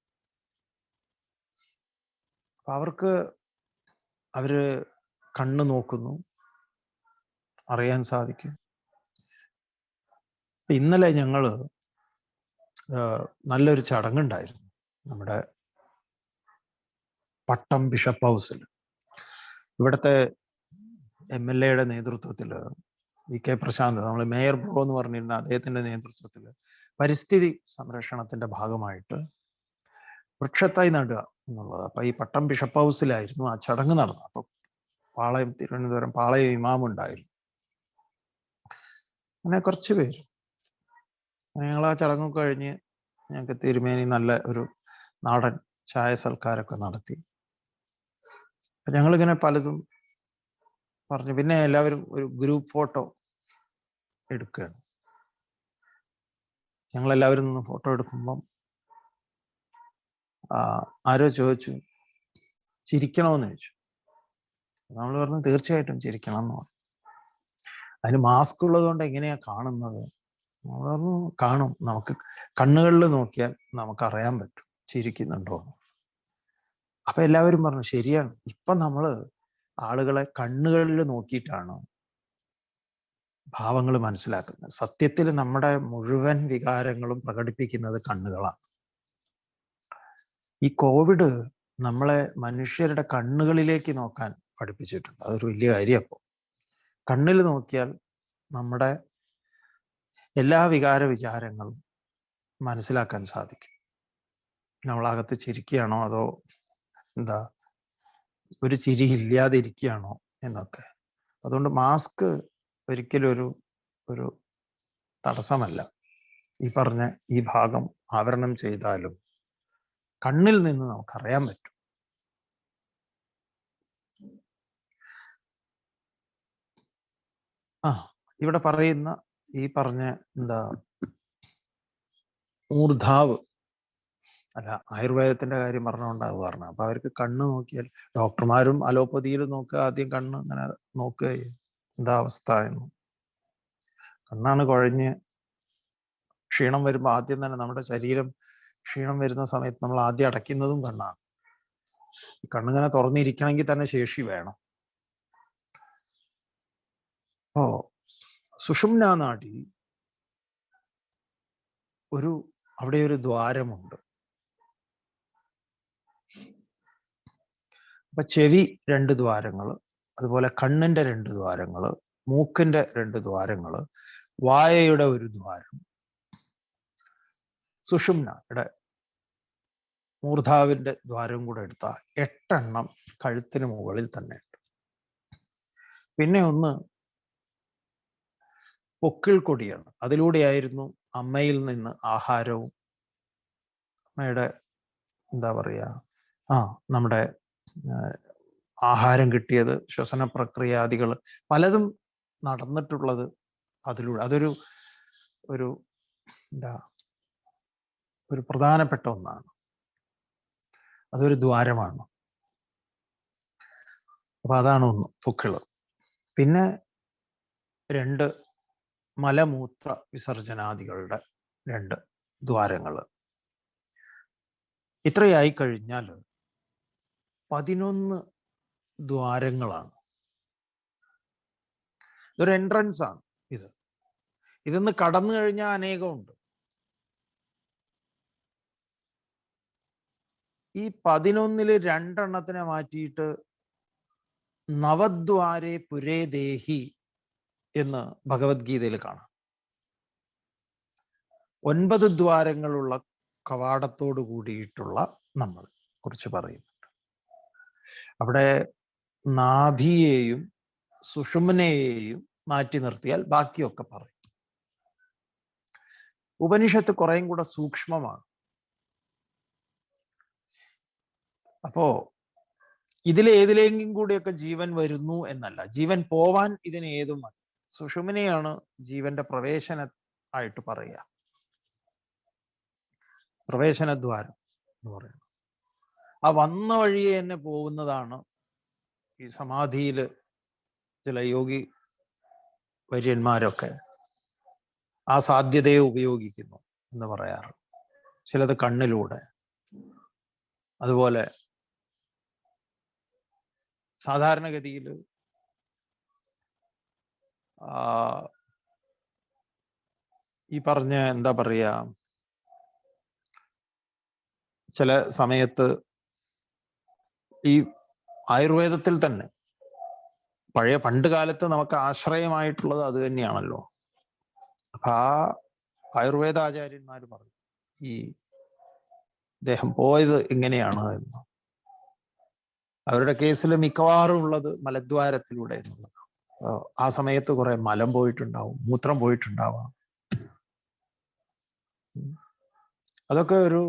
അവർക്ക് അവര് കണ്ണ് നോക്കുന്നു, അറിയാൻ സാധിക്കും. ഇന്നലെ ഞങ്ങള് നല്ലൊരു ചടങ്ങുണ്ടായിരുന്നു നമ്മുടെ പട്ടം ബിഷപ്പ് ഹൗസിൽ. ഇവിടുത്തെ MLA നേതൃത്വത്തിൽ VK പ്രശാന്ത്, നമ്മൾ മേയർ ബ്രോ എന്ന് പറഞ്ഞിരുന്ന അദ്ദേഹത്തിന്റെ നേതൃത്വത്തിൽ പരിസ്ഥിതി സംരക്ഷണത്തിന്റെ ഭാഗമായിട്ട് വൃക്ഷത്തൈ നടുക എന്നുള്ളത്. അപ്പൊ ഈ പട്ടം ബിഷപ്പ് ഹൗസിലായിരുന്നു ആ ചടങ്ങ് നടന്നത്. അപ്പൊ തിരുവനന്തപുരം പാളയം ഇമാം ഉണ്ടായിരുന്നു, അങ്ങനെ കുറച്ച് പേര്. ഞങ്ങൾ ആ ചടങ്ങൊക്കെ കഴിഞ്ഞ് ഞങ്ങൾക്ക് തിരുമേനി നല്ല ഒരു നാടൻ ചായ സൽക്കാരമൊക്കെ നടത്തി. ഞങ്ങളിങ്ങനെ പലതും പറഞ്ഞു. പിന്നെ എല്ലാവരും ഒരു ഗ്രൂപ്പ് ഫോട്ടോ എടുക്കുകയാണ്. ഞങ്ങളെല്ലാവരും നിന്ന് ഫോട്ടോ എടുക്കുമ്പം ആരോ ചോദിച്ചു, ചിരിക്കണമെന്ന് ചോദിച്ചു. നമ്മൾ പറഞ്ഞു തീർച്ചയായിട്ടും ചിരിക്കണം എന്ന് പറഞ്ഞു. അതിന് മാസ്ക് ഉള്ളതുകൊണ്ട് എങ്ങനെയാ കാണുന്നത്? നമ്മൾ പറഞ്ഞു കാണും, നമുക്ക് കണ്ണുകളിൽ നോക്കിയാൽ നമുക്കറിയാൻ പറ്റും ചിരിക്കുന്നുണ്ടോ. അപ്പൊ എല്ലാവരും പറഞ്ഞു ശരിയാണ്, ഇപ്പൊ നമ്മള് ആളുകളെ കണ്ണുകളിൽ നോക്കിയിട്ടാണ് ഭാവങ്ങൾ മനസ്സിലാക്കുന്നത്. സത്യത്തിൽ നമ്മുടെ മുഴുവൻ വികാരങ്ങളും പ്രകടിപ്പിക്കുന്നത് കണ്ണുകളാണ്. ഈ കോവിഡ് നമ്മളെ മനുഷ്യരുടെ കണ്ണുകളിലേക്ക് നോക്കാൻ പഠിപ്പിച്ചിട്ടുണ്ട്. അതൊരു വലിയ കാര്യം. അപ്പോൾ കണ്ണിൽ നോക്കിയാൽ നമ്മുടെ എല്ലാ വികാര വിചാരങ്ങളും മനസ്സിലാക്കാൻ സാധിക്കും. നമ്മളകത്ത് ചിരിക്കുകയാണോ അതോ എന്താ ഒരു ചിരി ഇല്ലാതെ ഇരിക്കുകയാണോ എന്നൊക്കെ. അതുകൊണ്ട് മാസ്ക് ഒരിക്കലും ഒരു തടസ്സമല്ല. ഈ പറഞ്ഞ ഈ ഭാഗം ആവരണം ചെയ്താലും കണ്ണിൽ നിന്ന് നമുക്കറിയാൻ പറ്റും. ഇവിടെ പറയുന്ന ഈ പറഞ്ഞ എന്താ മൂർധാവ് അല്ല, ആയുർവേദത്തിന്റെ കാര്യം പറഞ്ഞുകൊണ്ട് അത് പറഞ്ഞു. അപ്പൊ അവർക്ക് കണ്ണ് നോക്കിയാൽ, ഡോക്ടർമാരും അലോപ്പതിയിൽ നോക്കുക, ആദ്യം കണ്ണ് ഇങ്ങനെ നോക്കുക എന്താ അവസ്ഥ എന്ന്. കണ്ണാണ് കുഴഞ്ഞ് ക്ഷീണം വരുമ്പോൾ ആദ്യം തന്നെ നമ്മുടെ ശരീരം ക്ഷീണം വരുന്ന സമയത്ത് നമ്മൾ ആദ്യം അടയ്ക്കുന്നതും കണ്ണാണ്. കണ്ണിങ്ങനെ തുറന്നിരിക്കണമെങ്കിൽ തന്നെ ശേഷി വേണം. അപ്പോ സുഷുമ്നാ നാഡി അവിടെ ഒരു ദ്വാരമുണ്ട്. അപ്പൊ ചെവി 2 ദ്വാരങ്ങള്, അതുപോലെ കണ്ണിന്റെ 2 ദ്വാരങ്ങള്, മൂക്കിന്റെ 2 ദ്വാരങ്ങള്, വായയുടെ 1 ദ്വാരം, സുഷുമ്നയുടെ മൂർധാവിന്റെ ദ്വാരം കൂടെ എടുത്താൽ 8 എണ്ണം കഴുത്തിന് മുകളിൽ തന്നെ ഉണ്ട്. പിന്നെ ഒന്ന് പൊക്കിൾ കൊടിയാണ്. അതിലൂടെയായിരുന്നു അമ്മയിൽ നിന്ന് ആഹാരവും അമ്മയുടെ എന്താ പറയാ നമ്മുടെ ആഹാരം കിട്ടിയത്, ശ്വസന പ്രക്രിയാദികൾ പലതും നടന്നിട്ടുള്ളത് അതിലൂടെ. അതൊരു എന്താ ഒരു പ്രധാനപ്പെട്ട ഒന്നാണ്. അതൊരു ദ്വാരമാണ്. അപ്പൊ അതാണ് ഒന്ന് പൊക്കിള്. പിന്നെ 2 മലമൂത്ര വിസർജനാദികളുടെ 2 ദ്വാരങ്ങൾ. ഇത്രയായി കഴിഞ്ഞാൽ 11 ദ്വാരങ്ങളാണ്. ഇതൊരു എൻട്രൻസ് ആണ്. ഇതൊന്ന് കടന്നു കഴിഞ്ഞാൽ അനേകമുണ്ട്. ഈ 11-ൽ 2 എണ്ണത്തിനെ മാറ്റിയിട്ട് നവദ്വാരേ പുരേ ദേഹി എന്ന് ഭഗവത്ഗീതയിൽ കാണാം. 9 ദ്വാരങ്ങളുള്ള കവാടത്തോട് കൂടിയിട്ടുള്ള നമ്മൾ കുറിച്ച് പറയുന്നുണ്ട്. അവിടെ നാഭിയെയും സുഷുമ്നയെയും മാറ്റി നിർത്തിയാൽ ബാക്കിയൊക്കെ പറയും. ഉപനിഷത്ത് കുറേയും കൂടെ സൂക്ഷ്മമാണ്. അപ്പോ ഇതിലേതിലെങ്കിലും കൂടിയൊക്കെ ജീവൻ വരുന്നു എന്നല്ല, ജീവൻ പോവാൻ ഇതിന് ഏതും മതി. സുഷുമ്നയാണ് ജീവന്റെ പ്രവേശന ആയിട്ട് പറയുക, പ്രവേശനദ്വാരം എന്ന് പറയുന്നത്. ആ വന്ന വഴിയെ തന്നെ പോകുന്നതാണ് ഈ സമാധിയിൽ ചില യോഗി വര്യന്മാരൊക്കെ ആ സാധ്യതയെ ഉപയോഗിക്കുന്നു എന്ന് പറയാറ്. ചിലത് കണ്ണിലൂടെ, അതുപോലെ സാധാരണഗതിയിൽ ഈ പറഞ്ഞ എന്താ പറയാ, ചില സമയത്ത് ഈ ആയുർവേദത്തിൽ തന്നെ പണ്ട് കാലത്ത് നമുക്ക് ആശ്രയമായിട്ടുള്ളത് അത് തന്നെയാണല്ലോ. അപ്പൊ ആ ആയുർവേദാചാര്യന്മാർ പറഞ്ഞു ഈ അദ്ദേഹം പോയത് എങ്ങനെയാണ് എന്ന്. അവരുടെ കേസിൽ മിക്കവാറും ഉള്ളത് മലദ്വാരത്തിലൂടെ എന്നുള്ളത്. ആ സമയത്ത് കുറെ മലം പോയിട്ടുണ്ടാവും, മൂത്രം പോയിട്ടുണ്ടാവാം. അതൊക്കെ ഒരു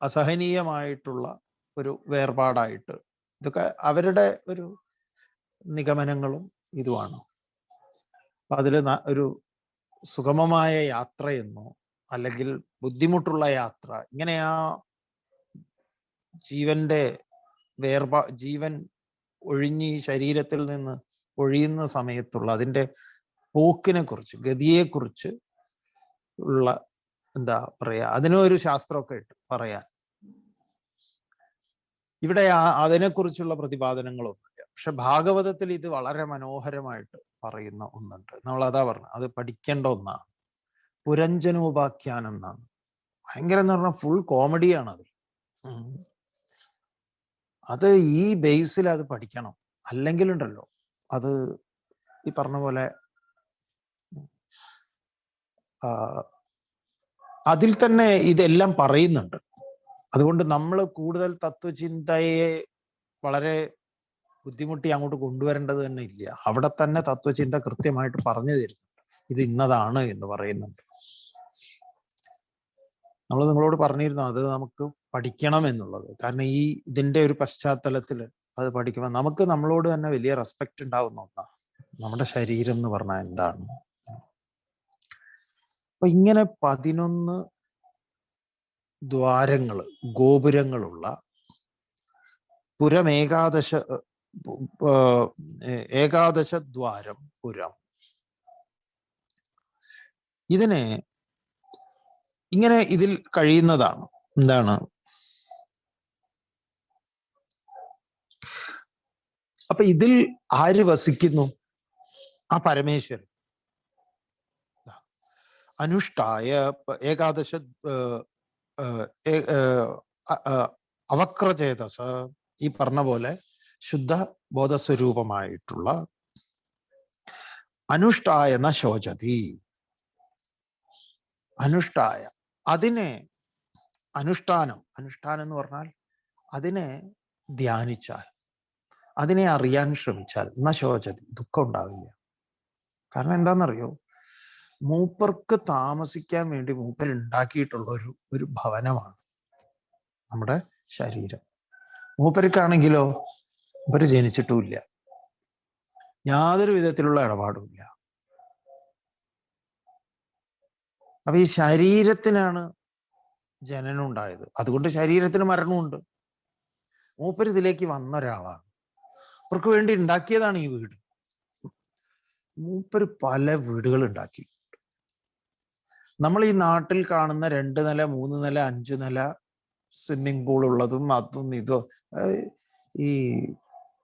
അസഹനീയമായിട്ടുള്ള ഒരു വേർപാടായിട്ട്, ഇതൊക്കെ അവരുടെ ഒരു നിഗമനങ്ങളും ഇതുമാണ്. അതിൽ ഒരു സുഗമമായ യാത്രയെന്നോ അല്ലെങ്കിൽ ബുദ്ധിമുട്ടുള്ള യാത്ര, ഇങ്ങനെ ആ ജീവന്റെ ജീവൻ ഒഴിഞ്ഞ് ശരീരത്തിൽ നിന്ന് ഒഴിയുന്ന സമയത്തുള്ള അതിൻ്റെ പോക്കിനെ കുറിച്ച്, ഗതിയെക്കുറിച്ച് ഉള്ള എന്താ പറയാ, അതിനൊരു ശാസ്ത്രമൊക്കെ ഇട്ട് പറയാൻ ഇവിടെ അതിനെക്കുറിച്ചുള്ള പ്രതിപാദനങ്ങളൊന്നുമില്ല. പക്ഷെ ഭാഗവതത്തിൽ ഇത് വളരെ മനോഹരമായിട്ട് പറയുന്ന ഒന്നുണ്ട്. നമ്മൾ അതാ പറഞ്ഞു, അത് പഠിക്കേണ്ട ഒന്നാണ്. പുരഞ്ജനോപാഖ്യാനം എന്നാണ്. ഭയങ്കര എന്ന് പറഞ്ഞാൽ ഫുൾ കോമഡിയാണ് അത്. അത് ഈ ബേസിൽ അത് പഠിക്കണം. അല്ലെങ്കിലുണ്ടല്ലോ അത് ഈ പറഞ്ഞ പോലെ അതിൽ തന്നെ ഇതെല്ലാം പറയുന്നുണ്ട്. അതുകൊണ്ട് നമ്മൾ കൂടുതൽ തത്വചിന്തയെ വളരെ ബുദ്ധിമുട്ടി അങ്ങോട്ട് കൊണ്ടുവരേണ്ടത് തന്നെ ഇല്ല. അവിടെ തന്നെ തത്വചിന്ത കൃത്യമായിട്ട് പറഞ്ഞു തരുന്നുണ്ട്. ഇത് ഇന്നതാണ് എന്ന് പറയുന്നുണ്ട്. നമ്മൾ നിങ്ങളോട് പറഞ്ഞിരുന്നു അത് നമുക്ക് പഠിക്കണം എന്നുള്ളത്. കാരണം ഈ ഇതിന്റെ ഒരു പശ്ചാത്തലത്തിൽ അത് പഠിക്കുമ്പോൾ നമുക്ക് നമ്മളോട് തന്നെ വലിയ റെസ്പെക്ട് ഉണ്ടാവുന്ന ഒന്നാണ്. നമ്മുടെ ശരീരം എന്ന് പറഞ്ഞാൽ എന്താണ്. അപ്പൊ ഇങ്ങനെ 11 ദ്വാരങ്ങള്, ഗോപുരങ്ങളുള്ള പുരം ഏകാദശ ദ്വാരം പുരം. ഇതിനെ ഇങ്ങനെ ഇതിൽ കഴിയുന്നതാണ്. എന്താണ്? അപ്പൊ ഇതിൽ ആര് വസിക്കുന്നു? ആ പരമേശ്വരൻ. അനുഷ്ഠായ ഏകാദശ അവക്രചേതസ, ഈ പറഞ്ഞ പോലെ ശുദ്ധ ബോധസ്വരൂപമായിട്ടുള്ള അനുഷ്ഠായ ന ശോചതി. അനുഷ്ഠായ, അതിനെ അനുഷ്ഠാനം എന്ന് പറഞ്ഞാൽ അതിനെ ധ്യാനിച്ചാൽ, അതിനെ അറിയാൻ ശ്രമിച്ചാൽ ന ശോചതി, ദുഃഖം ഉണ്ടാവില്ല. കാരണം എന്താണെന്നറിയോ, മൂപ്പർക്ക് താമസിക്കാൻ വേണ്ടി മൂപ്പർ ഉണ്ടാക്കിയിട്ടുള്ള ഒരു ഭവനമാണ് നമ്മുടെ ശരീരം. മൂപ്പർക്കാണെങ്കിലോ മൂപ്പര് ജനിച്ചിട്ടുമില്ല, യാതൊരു വിധത്തിലുള്ള ഇടപാടുമില്ല. അപ്പൊ ഈ ശരീരത്തിനാണ് ജനനം ഉണ്ടായത്, അതുകൊണ്ട് ശരീരത്തിന് മരണമുണ്ട്. മൂപ്പര് ഇതിലേക്ക് വന്ന ഒരാളാണ്, അവർക്ക് വേണ്ടി ഉണ്ടാക്കിയതാണ് ഈ വീട്. മൂപ്പര് പല വീടുകൾ ഉണ്ടാക്കി. നമ്മൾ ഈ നാട്ടിൽ കാണുന്ന 2 നില 3 നില 5 നില സ്വിമ്മിംഗ് പൂൾ ഉള്ളതും അതും ഇതും, ഈ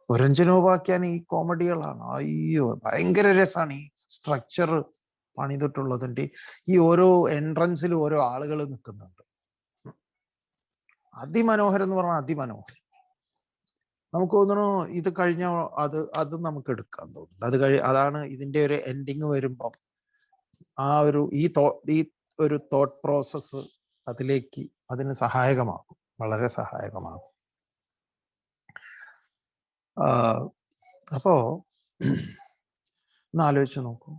പുരഞ്ജനോപാഖ്യാൻ ഈ കോമഡികളാണ്. അയ്യോ ഭയങ്കര രസമാണ് ഈ സ്ട്രക്ചർ പണിതിട്ടുള്ളതിൻ്റെ. ഈ ഓരോ എൻട്രൻസിൽ ഓരോ ആളുകൾ നിൽക്കുന്നുണ്ട്. അതിമനോഹരം എന്ന് പറഞ്ഞാൽ അതിമനോഹരം. നമുക്ക് തോന്നുന്നു ഇത് കഴിഞ്ഞ അത് നമുക്ക് എടുക്കാൻ തോന്നുന്നു. അതാണ് ഇതിന്റെ ഒരു എൻഡിങ് വരുമ്പം ആ ഒരു ഈ ഒരു തോട്ട് പ്രോസസ്സ് അതിന് സഹായകമാകും, വളരെ സഹായകമാകും. അപ്പോ ഒന്ന് ആലോചിച്ച് നോക്കൂ,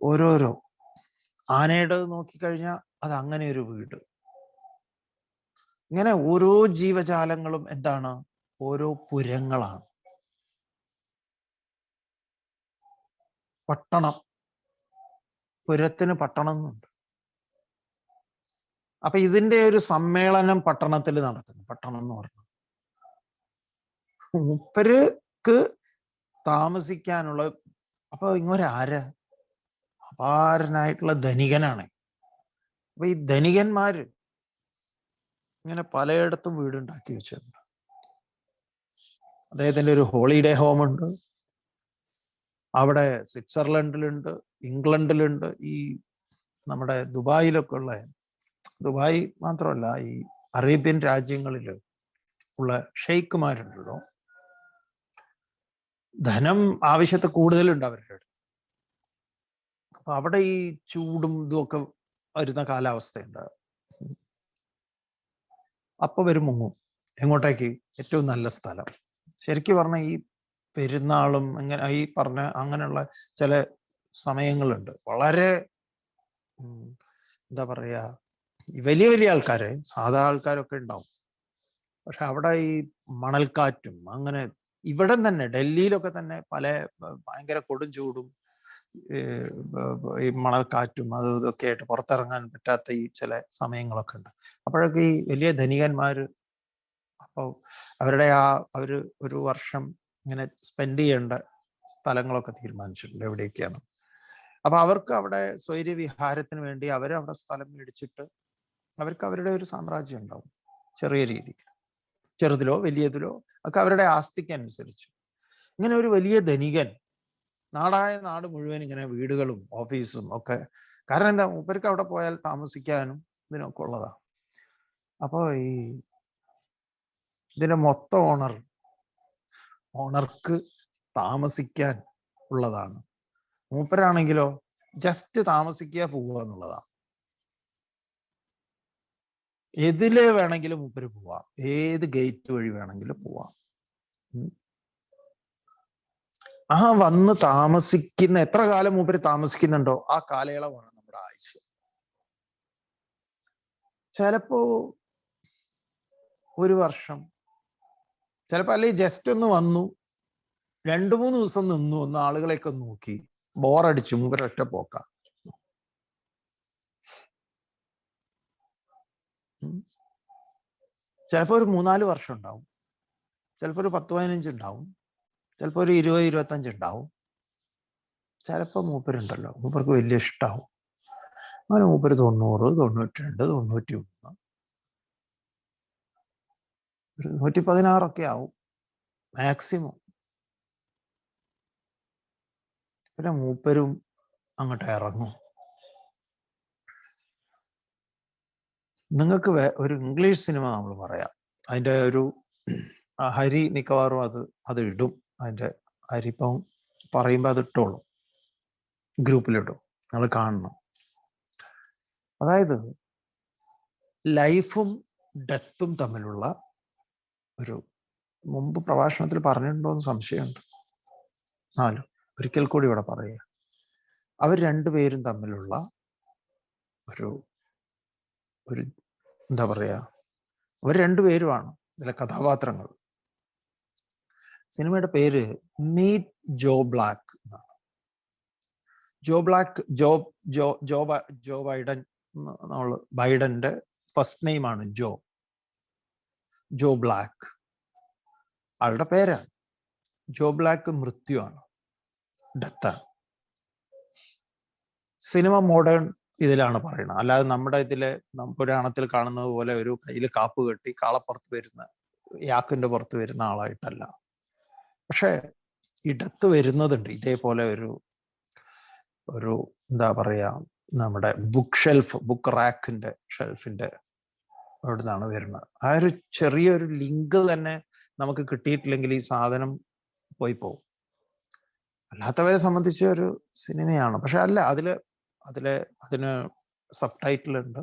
ഓരോരോ ആനയുടെ നോക്കിക്കഴിഞ്ഞാൽ അത് അങ്ങനെ ഒരു വീട്. ഇങ്ങനെ ഓരോ ജീവജാലങ്ങളും എന്താണ്, ഓരോ പുരങ്ങളാണ്. പട്ടണം, പുരത്തിന് പട്ടണം എന്നുണ്ട്. അപ്പൊ ഇതിന്റെ ഒരു സമ്മേളനം പട്ടണത്തിൽ നടക്കുന്നു. പട്ടണം എന്ന് പറഞ്ഞത് മൂപ്പർക്ക് താമസിക്കാനുള്ള. അപ്പൊ ഇങ്ങൊരാര അപാരനായിട്ടുള്ള ധനികനാണ്. അപ്പൊ ഈ ധനികന്മാര് ഇങ്ങനെ പലയിടത്തും വീടുണ്ടാക്കി വെച്ചിട്ടുണ്ട്. അദ്ദേഹത്തിന്റെ ഒരു ഹോളിഡേ ഹോം ഉണ്ട്. അവിടെ സ്വിറ്റ്സർലൻഡിലുണ്ട്, ഇംഗ്ലണ്ടിലുണ്ട്, ഈ നമ്മുടെ ദുബായിലൊക്കെ ഉള്ള, ദുബായ് മാത്രമല്ല ഈ അറേബ്യൻ രാജ്യങ്ങളിൽ ഉള്ള ഷെയ്ഖുമാരുണ്ടല്ലോ, ധനം ആവശ്യത്തെ കൂടുതലുണ്ട് അവരുടെ അടുത്ത്. അപ്പൊ അവിടെ ഈ ചൂടും ഇതുമൊക്കെ വരുന്ന കാലാവസ്ഥയുണ്ട്. അപ്പൊ വരും മുങ്ങും. എങ്ങോട്ടേക്ക്? ഏറ്റവും നല്ല സ്ഥലം. ശരിക്കും പറഞ്ഞ ഈ പെരുന്നാളും ഇങ്ങനെ ഈ പറഞ്ഞ അങ്ങനെയുള്ള ചില സമയങ്ങളുണ്ട്, വളരെ എന്താ പറയാ, വലിയ വലിയ ആൾക്കാര്, സാധാ ആൾക്കാരൊക്കെ ഉണ്ടാവും. പക്ഷെ അവിടെ ഈ മണൽക്കാറ്റും അങ്ങനെ, ഇവിടെ തന്നെ ഡൽഹിയിലൊക്കെ തന്നെ പല ഭയങ്കര കൊടും ചൂടും ഈ മണൽക്കാറ്റും അതും ഇതൊക്കെ ആയിട്ട് പുറത്തിറങ്ങാൻ പറ്റാത്ത ഈ ചില സമയങ്ങളൊക്കെ ഉണ്ട്. അപ്പോഴൊക്കെ ഈ വലിയ ധനികന്മാര് അപ്പോൾ അവരുടെ അവര് ഒരു വർഷം ഇങ്ങനെ സ്പെൻഡ് ചെയ്യേണ്ട സ്ഥലങ്ങളൊക്കെ തീരുമാനിച്ചിട്ടുണ്ട് എവിടെയൊക്കെയാണ്. അപ്പൊ അവർക്ക് അവിടെ സ്വൈര്യവിഹാരത്തിന് വേണ്ടി അവരവിടെ സ്ഥലം മേടിച്ചിട്ട് അവർക്ക് അവരുടെ ഒരു സാമ്രാജ്യം ഉണ്ടാവും, ചെറിയ രീതിയിൽ, ചെറുതിലോ വലിയതിലോ ഒക്കെ അവരുടെ ആസ്തിക്ക് അനുസരിച്ച്. ഇങ്ങനെ ഒരു വലിയ ധനികൻ നാടായ നാട് മുഴുവൻ ഇങ്ങനെ വീടുകളും ഓഫീസും ഒക്കെ, കാരണം എന്താ, മൂപ്പർക്ക് അവിടെ പോയാൽ താമസിക്കാനും ഇതിനൊക്കെ ഉള്ളതാ. അപ്പൊ ഈ ഇതിന്റെ മൊത്തം ഓണർക്ക് താമസിക്കാൻ ഉള്ളതാണ്. മൂപ്പരാണെങ്കിലോ ജസ്റ്റ് താമസിക്കുക, പോവുക എന്നുള്ളതാണ്. എതിലെ വേണമെങ്കിലും മൂപ്പര് പോവാം, ഏത് ഗേറ്റ് വഴി വേണമെങ്കിലും പോവാം. വന്ന് താമസിക്കുന്ന എത്ര കാലം മൂപ്പര് താമസിക്കുന്നുണ്ടോ ആ കാലയളവാണ് നമ്മുടെ ആയുസ്. ചിലപ്പോ ഒരു വർഷം, ചിലപ്പോ അല്ലെങ്കിൽ ജസ്റ്റ് ഒന്ന് വന്നു 2-3 ദിവസം നിന്നു, ഒന്ന് ആളുകളെയൊക്കെ നോക്കി, ബോറടിച്ചു, മൂപ്പര് ഒറ്റ പോക്ക. ചിലപ്പോ ഒരു 3-4 വർഷം ഉണ്ടാവും, ചിലപ്പോ ഒരു 10-15 ഉണ്ടാവും, ചിലപ്പോ ഒരു 20-25 ഉണ്ടാവും. ചിലപ്പോ മൂപ്പരുണ്ടല്ലോ, മൂപ്പർക്ക് വലിയ ഇഷ്ടാവും. അങ്ങനെ മൂപ്പര് 90, 92, 91, 116 ആവും മാക്സിമം. പിന്നെ മൂപ്പരും അങ്ങോട്ട് ഇറങ്ങും. നിങ്ങൾക്ക് ഒരു ഇംഗ്ലീഷ് സിനിമ നമ്മൾ പറയാം, അതിന്റെ ഒരു ഹരി മിക്കവാറും അത് ഇടും. അതിന്റെ ഹരിപ്പം പറയുമ്പോ അത് ഇട്ടോളും, ഗ്രൂപ്പിലിടും, നിങ്ങൾ കാണണം. അതായത് ലൈഫും ഡെത്തും തമ്മിലുള്ള ഒരു, മുമ്പ് പ്രഭാഷണത്തിൽ പറഞ്ഞിട്ടുണ്ടോ എന്ന് സംശയമുണ്ട്, ഒരിക്കൽ കൂടി ഇവിടെ പറയുക. അവർ രണ്ടുപേരും തമ്മിലുള്ള ഒരു എന്താ പറയാ, അവർ രണ്ടുപേരുമാണ് ഇതിലെ കഥാപാത്രങ്ങൾ. സിനിമയുടെ പേര് മീറ്റ് ജോ ബ്ലാക്ക് എന്നാണ്. ജോ ബൈഡൻ, ബൈഡന്റെ ഫസ്റ്റ് നെയിം ആണ് ജോ ബ്ലാക്ക്. ആളുടെ പേരാണ് ജോ ബ്ലാക്ക്. മൃത്യുവാണ്, ഡെത്താണ്. സിനിമ മോഡേൺ ഇതിലാണ് പറയുന്നത്, അല്ലാതെ നമ്മുടെ ഇതിലെ പുരാണത്തിൽ കാണുന്നത് പോലെ ഒരു കയ്യിൽ കാപ്പ് കെട്ടി കാളപ്പുറത്ത് വരുന്ന, യാക്കിന്റെ പുറത്ത് വരുന്ന ആളായിട്ടല്ല. പക്ഷെ ഈ ഡെത്ത് വരുന്നതുണ്ട് ഇതേപോലെ ഒരു എന്താ പറയാ, നമ്മുടെ ബുക്ക് റാക്കിന്റെ ഷെൽഫിന്റെ അവിടെ നിന്നാണ് വരുന്നത്. ആ ഒരു ചെറിയൊരു ലിങ്ക് തന്നെ നമുക്ക് കിട്ടിയിട്ടില്ലെങ്കിൽ ഈ സാധനം പോയി പോകും. അല്ലാത്തവരെ സംബന്ധിച്ച് ഒരു സിനിമയാണ്. പക്ഷെ അല്ല, അതിന് സബ് ടൈറ്റിൽ ഉണ്ട്,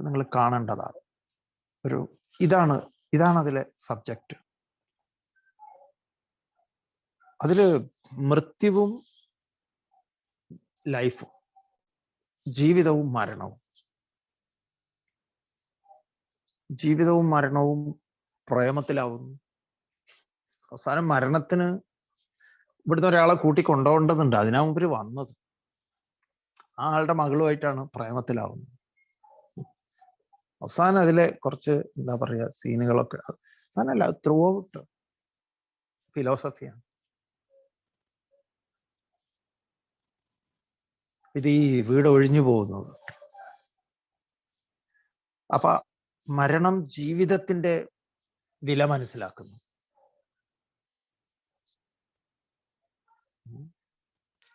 നിങ്ങൾ കാണേണ്ടതാണ്. ഇതാണ് അതിലെ സബ്ജക്റ്റ്. അതില് മൃത്യുവും ലൈഫും, ജീവിതവും മരണവും പ്രേമത്തിലാവുന്നു. അവസാനം മരണത്തിന് ഇവിടുന്ന് ഒരാളെ കൂട്ടി കൊണ്ടുപോകേണ്ടതുണ്ട്, അതിനാ മുമ്പ് വന്നത്. ആ ആളുടെ മകളുമായിട്ടാണ് പ്രേമത്തിലാവുന്നത്. അവസാനം അതിലെ കുറച്ച് എന്താ പറയാ സീനുകളൊക്കെ, അവസാനമല്ല, ത്രൂ ഔട്ട് ഫിലോസഫിയാണ്. ഇത് ഈ വീട് ഒഴിഞ്ഞു പോകുന്നത്. അപ്പൊ മരണം ജീവിതത്തിന്റെ വില മനസ്സിലാക്കുന്നു.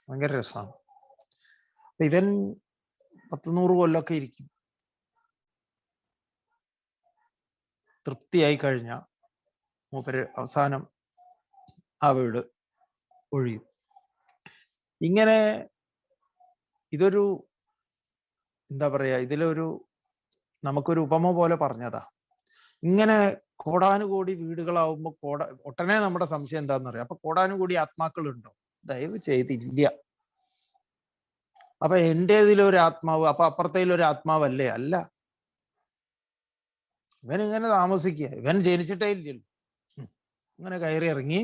ഭയങ്കര രസമാണ്. ഇവൻ 100 കൊല്ലമൊക്കെ ഇരിക്കും. തൃപ്തിയായി കഴിഞ്ഞ മൂപ്പര് അവസാനം ആ വീട് ഒഴിയും. ഇങ്ങനെ ഇതൊരു എന്താ പറയാ, ഇതിലൊരു നമുക്കൊരു ഉപമ പോലെ പറഞ്ഞതാ. ഇങ്ങനെ കോടാനുകോടി വീടുകളാവുമ്പോൾ ഒട്ടനെ നമ്മുടെ സംശയം എന്താണെന്ന് അറിയാം. അപ്പൊ കോടാനുകൂടി ആത്മാക്കൾ ഉണ്ടോ? ദയവ് ചെയ്തില്ല. അപ്പൊ എൻ്റെതിലൊരു ആത്മാവ്, അപ്പൊ അപ്പുറത്തേലൊരു ആത്മാവല്ലേ? അല്ല. ഇവൻ ഇങ്ങനെ താമസിക്കുക, ഇവൻ ജനിച്ചിട്ടേ ഇല്ലല്ലോ. ഇങ്ങനെ കയറി ഇറങ്ങി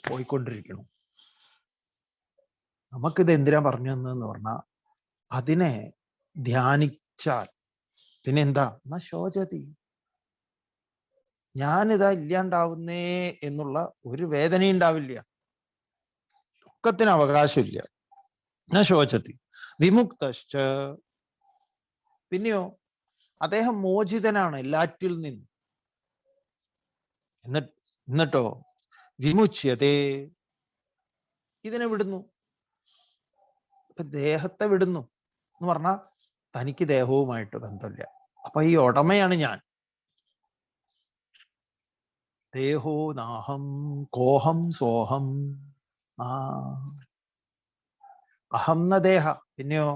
പോയിക്കൊണ്ടിരിക്കണം. നമുക്കിത് എന്തിനാ പറഞ്ഞു തന്നെന്ന് പറഞ്ഞാൽ, അതിനെ ധ്യാനിച്ചാൽ പിന്നെ എന്താ എന്നാ ശോചതി, ഞാനിതാ ഇല്ലാണ്ടാവുന്നേ എന്നുള്ള ഒരു വേദന ഉണ്ടാവില്ല. ദുഃഖത്തിന് അവകാശമില്ല. എന്നാ ശോചതി വിമുക്തശ്ച, പിന്നെയോ അദ്ദേഹം മോചിതനാണ് എല്ലാറ്റിൽ നിന്നും. എന്നിട്ടോ വിമുച്യതേ, ഇതിനെ വിടുന്നു. ഇപ്പൊ ദേഹത്തെ വിടുന്നു എന്ന് പറഞ്ഞാൽ തനിക്ക് ദേഹവുമായിട്ട് ബന്ധമില്ല. അപ്പൊ ഈ ഉടമയാണ് ഞാൻ. ദേഹോ നാഹം കോഹം സോഹം. അഹം ന ദേഹ, പിന്നെയോ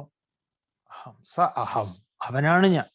അഹം സ അഹം, അവനാണ് ഞാൻ.